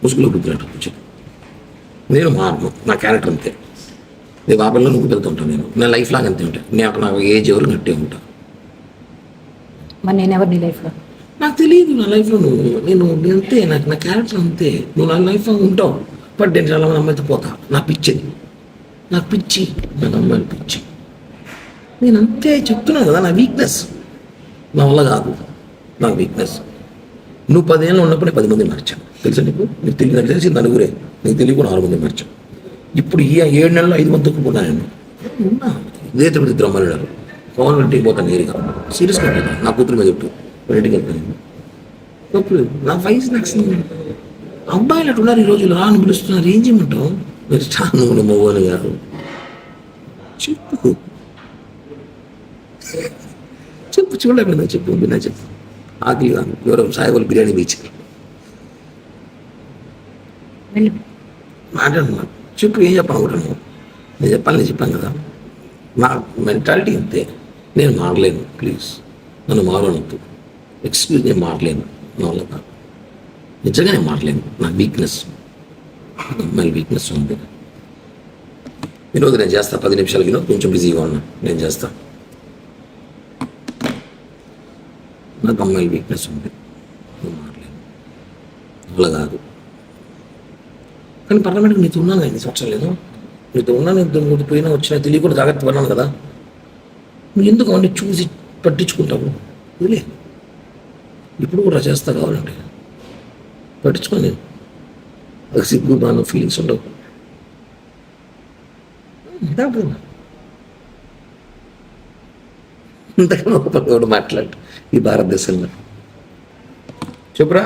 ముసుగులో గుర్తున్నట్టు కూర్చొని నేను మారను, నా క్యారెక్టర్ అంతే. రేపు ఆ పిల్లలు నువ్వు వెళ్తుంటాను, నేను లైఫ్ లాగా అంతే ఉంటాను. నేను నాకు ఏజ్ ఎవరు నట్టే ఉంటాను. మరి నేను ఎవరు నీ లైఫ్లో? నాకు తెలియదు నా లైఫ్లో నేను అంతే, నాకు నా క్యారెక్టర్ అంతే. నువ్వు నా లైఫ్లో ఉంటావు, బట్ నేను చాలా మంది అమ్మాయితో పోతా. నాకు పిచ్చి, నాకు అమ్మాయిలు పిచ్చి. నేను అంతే చెప్తున్నాను కదా, నా వీక్నెస్. నా వల్ల కాదు, నా వీక్నెస్. నువ్వు 10 ఏళ్ళు ఉన్నప్పుడు నేను 10 మంది మార్చాను తెలుసా నీకు తెలియదు. నాకు తెలిసి నలుగురే, నీకు తెలియకు 4 మంది మార్చాను. ఇప్పుడు ఈ 7 నెలల్లో 5 మంది తక్కువ నేను ఉన్నా. ఇదే తిరుపతి ఇద్దరు అమ్మాయిలు ఉన్నారు. పవన్ ఇంటికి పోతాను నేరుగా, సీరియస్గా పోతాను. నా కూతురు మీద చెప్పు, ఇంటికి వెళ్తాను. తప్పు నా వయసు నాకు అబ్బాయిలు అటు ఉన్నారు. ఈ రోజులు రాను పిలుస్తున్నారు, ఏం చేయమంటావు? మీరు చాలా మోగోని గారు చెప్పు చూడలేకపోయిందా చెప్పు, విన్నా చెప్పు. ఆకలి కాదు, ఎవరో సాయిబాబు బిర్యానీ ఇచ్చారు. మాట్లాడుతున్నా చెప్పు, ఏం చెప్పాలనుకుంటున్నావు? నేను చెప్పాను కదా. నా మెంటాలిటీ అంతే. నేను మారలేను, ప్లీజ్ నన్ను మారనొద్దు. ఎక్స్క్యూజ్, నేను మారలేను, నా వల్ల కాదు. నిజంగా నేను మారలేను, నా వీక్నెస్. అమ్మాయిల వీక్నెస్ ఉంది. వినోద్ నేను చేస్తా, 10 నిమిషాలు వినోద్, కొంచెం బిజీగా ఉన్నా, నేను చేస్తా. నాకు అమ్మాయిల వీక్నెస్ ఉంది, నేను మారలేను, అలా కాదు. కానీ పార్లమెంట్కి నీతో ఉన్నాను కదా, 5 సంవత్సరాలు లేదు నీతో ఉన్నాను. నువ్వు పోయినా వచ్చినా తెలియకుండా జాగ్రత్త పడినాను కదా. నువ్వు ఎందుకు అవన్నీ చూసి పట్టించుకుంటావు? వదిలే, ఇప్పుడు కూడా చేస్తా కావాలంటే పట్టించుకో. నేను అది సిగ్గు బాగా ఫీలింగ్స్ ఉండవు. ఇంతకన్నా ఒక పక్కన మాట్లాడు ఈ భారతదేశంలో. చెప్పురా.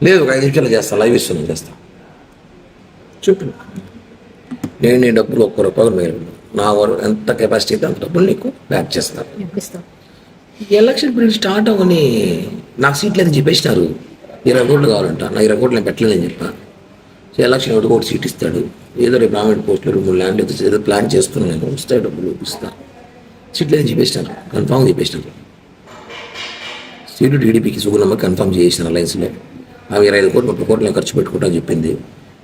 లేదు, ఒక 5 నిమిషాలు చేస్తా, లైవ్ ఇస్తున్నాను, చేస్తా. చెప్పు. నేను నీ డబ్బులు 1 రూపాయలు మేలు, నా ఎంత కెపాసిటీ అయితే అంత డబ్బులు నీకు బ్యాక్ చేస్తాను. ఎలక్షన్ పీరియడ్ స్టార్ట్ అవ్వని నాకు సీట్లు అయితే చెప్పేసినారు. 20 కోట్లు కావాలంట. నా 20 కోట్లు నేను పెట్టలేదని చెప్పాను. సో ఎలక్షన్ 1 కోటి సీట్ ఇస్తాడు. ఏదో రేపు గవర్నమెంట్ పోస్టులు 3 ల్యాండ్ ఏదో ప్లాన్ చేస్తున్నాను, నేను వస్తాయి డబ్బులు ఇస్తాను. సీట్లు అయితే చెప్పేసినారు, కన్ఫామ్ చెప్పేసినారు. సీటు టీడీపీకి సుగుణమ్మ కన్ఫామ్ చేసిన అలయన్స్లో. ఆమె 25 కోట్లు 30 కోట్లు నేను ఖర్చు పెట్టుకుంటాను చెప్పింది.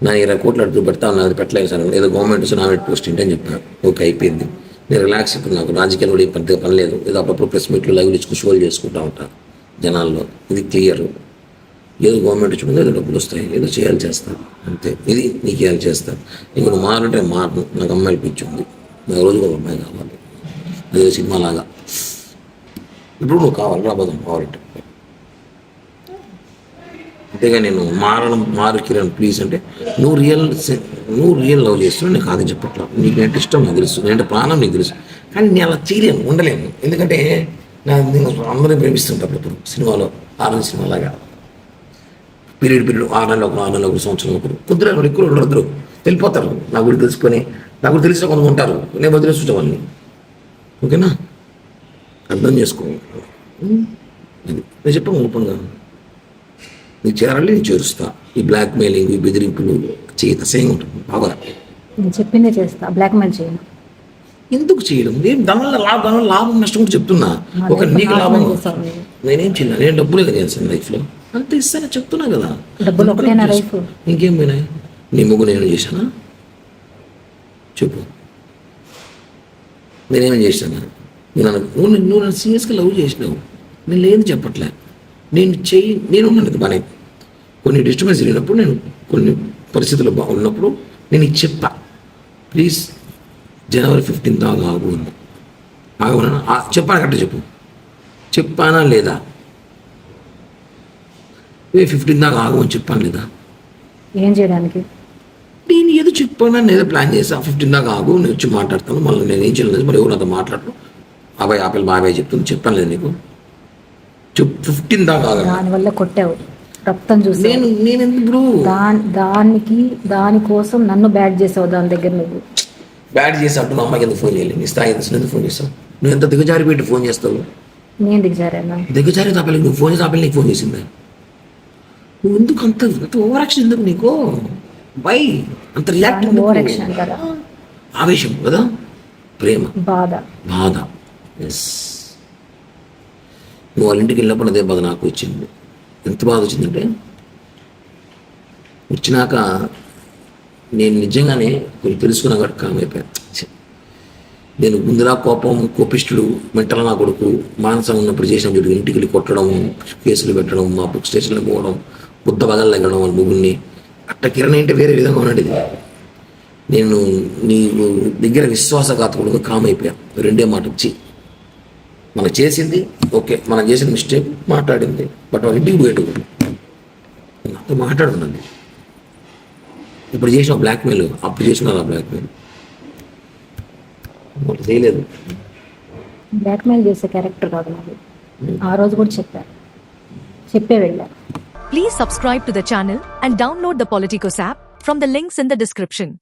నా 20 కోట్లు అడుగు పెడతా ఉన్నది, పెట్టలేదు సార్. ఏదో గవర్నమెంట్ నామినేట్ పోస్ట్ ఏంటని చెప్పాను. ఓకే, అయిపోయింది. నేను రిలాక్స్. ఇప్పుడు నాకు రాజకీయాలు కూడా పెద్దగా పని లేదు. ఏదో అప్పుడప్పుడు ప్రెస్ మీట్లు లైవ్ ఇచ్చుకుని షోలు చేసుకుంటూ ఉంటాను జనాల్లో. ఇది క్లియర్. ఏదో గవర్నమెంట్ ఇచ్చుకుంటే ఏదో డబ్బులు వస్తాయి, ఏదో చేయాలి చేస్తాను అంతే. ఇది నీకు చేయాలి చేస్తాను. ఇంక నువ్వు మారంటే మారను. నాకు అమ్మాయిలు పిచ్చింది, నాకు రోజు ఒక అమ్మాయి కావాలి. అదే సినిమా లాగా. ఇప్పుడు నువ్వు కావాలి, రాబోదాం కావాలంటే. అంతేగా నేను మారు కిరణ్ ప్లీజ్ అంటే నువ్వు రియల్ లవ్ చేస్తున్నావు. నేను కాదని చెప్పట్లా. నీకు నేను ఇష్టం నాకు తెలుసు, నేను ప్రాణం నీకు తెలుసు. కానీ నేను అలా చేయలేను, ఉండలేను. ఎందుకంటే నేను అందరినీ ప్రేమిస్తుంటా. అప్పుడు సినిమాలో 6 నెలల సినిమా లాగా పీరియడ్ 6 నెలలు ఒకరు, 6 నెలలు ఒకరు, సంవత్సరం ఒకరు. కుదరదు, ఎక్కువ ఉండరు, వెళ్ళిపోతారు. నా గురించి తెలుసుకొని, నా గురించి తెలిసిన కొంతమంది ఉంటారు. నేను వదిలేస్తుంటా వాళ్ళని. ఓకేనా, అర్థం చేసుకో. అది నేను చెప్పాను ఓపెన్గా. నీకు చేరాలి, నేను చేరుస్తా. ఈ బ్లాక్ మెయిలింగ్, ఈ బెదిరింపులు చేయత సేమ్ ఉంటుంది. బాగా నేను చెప్పిందే చేస్తా, బ్లాక్మెయిల్ చేయను. ఎందుకు చేయడం? నేను దానివల్ల లాభం నష్టం కూడా చెప్తున్నా. ఒక నీకు లాభం నేనేం చేయను, నేను డబ్బులే కదా చేస్తాను లైఫ్లో, అంత ఇస్తానని చెప్తున్నా కదా. డబ్బులు ఒకటేనా లైఫ్? ఇంకేం పోయినాయి? నీ ముగ్గు నేను చేశానా చెప్పు? నేనేమేం చేశాను? నువ్వు నన్ను సీరియస్గా లవ్ చేసినావు. నేను లేదు చెప్పట్లే. నేను ఉన్నాను బాగానే. కొన్ని డిస్టర్బెన్స్ జరిగినప్పుడు, నేను కొన్ని పరిస్థితులు బాగున్నప్పుడు నేను ఇది చెప్పా, ప్లీజ్ జనవరి 15 దాకా ఆగు. ఆగమన్నా చెప్పాను కరెక్ట్ చెప్పు. చెప్పానా లేదా? 15 దాకా ఆగమని చెప్పాను లేదా? ఏం చేయడానికి? నేను ఏదో చెప్పాను, నేను ఏదో ప్లాన్ చేసా. 15 దాకా ఆగు, నేను వచ్చి మాట్లాడతాను. మళ్ళీ నేను ఏం చేయలేదు. మరి ఎవరు నాతో మాట్లాడరు. అబ్బాయి ఆపిల్ బాబాయ్ చెప్తుంది, చెప్పాను లేదు నీకు? 15 దాకా దానివల్ల కొట్టావు, రక్తం చూసి. నేను ఎందుకు దానికోసం నన్ను బ్యాడ్ చేసావు. దాని దగ్గర నువ్వు బ్యాడ్ చేసావు. నా అమ్మాయికి ఎందుకు ఫోన్ చేయలేదు? నీ స్థాయి ఎందుకు ఫోన్ చేస్తావు? నువ్వు ఎంత దిగజారి పెట్టి ఫోన్ చేస్తావు? నేను దిగజారేనా? దిగజారి తాపలి నువ్వు ఫోన్ చేసి ఆపలి నీకు ఫోన్ చేసిందా? నువ్వు ఎందుకు అంత ఓవర్ యాక్షన్? ఎందుకు నీకు బై అంత రియాక్ట్? ఓవర్ యాక్షన్ అంటారా? ఆవేశం కదా, ప్రేమ, బాధ. ఎస్, నువ్వు వాళ్ళ ఇంటికి వెళ్ళినప్పుడు అదే బాధ నాకు వచ్చింది. ఎంత బాధ వచ్చిందంటే వచ్చినాక నేను నిజంగానే కొంచెం తెలుసుకున్నా కాబట్టి కామైపోయాను. నేను ముందులా కోపిష్టుడు మెంటల్ నా కొడుకు మానసం ఉన్నప్పుడు చేసిన చూడు, ఇంటికి వెళ్ళి కొట్టడం, కేసులు పెట్టడం, మా బుక్ స్టేషన్లో పోవడం, బుద్ధ బగలు తగ్గడం వాళ్ళ ముగ్గురిని అట్ట కిరణ్ అంటే వేరే విధంగా ఉన్నది. నేను నీ దగ్గర విశ్వాసఘాతకుడుగా కామైపోయాను. రెండే మాట వచ్చి మనం చేసింది ఓకే, మనం చేసిన మిస్టేక్ మాట్లాడింది, బట్ వాళ్ళ ఇంటికి పోయేటప్పుడు నాతో మాట్లాడున్నది. ఇప్పుడు చేసిన బ్లాక్మెయిల్, అప్పుడు చేసిన బ్లాక్మెయిల్ వాళ్ళు చేయలేదు. బ్లాక్మెయిల్ చేసే క్యారెక్టర్ కాదు నాది. ఆ రోజు కూడా చెప్పే వెళ్ళా. Please subscribe to the channel and download the Politicos app from the links in the description.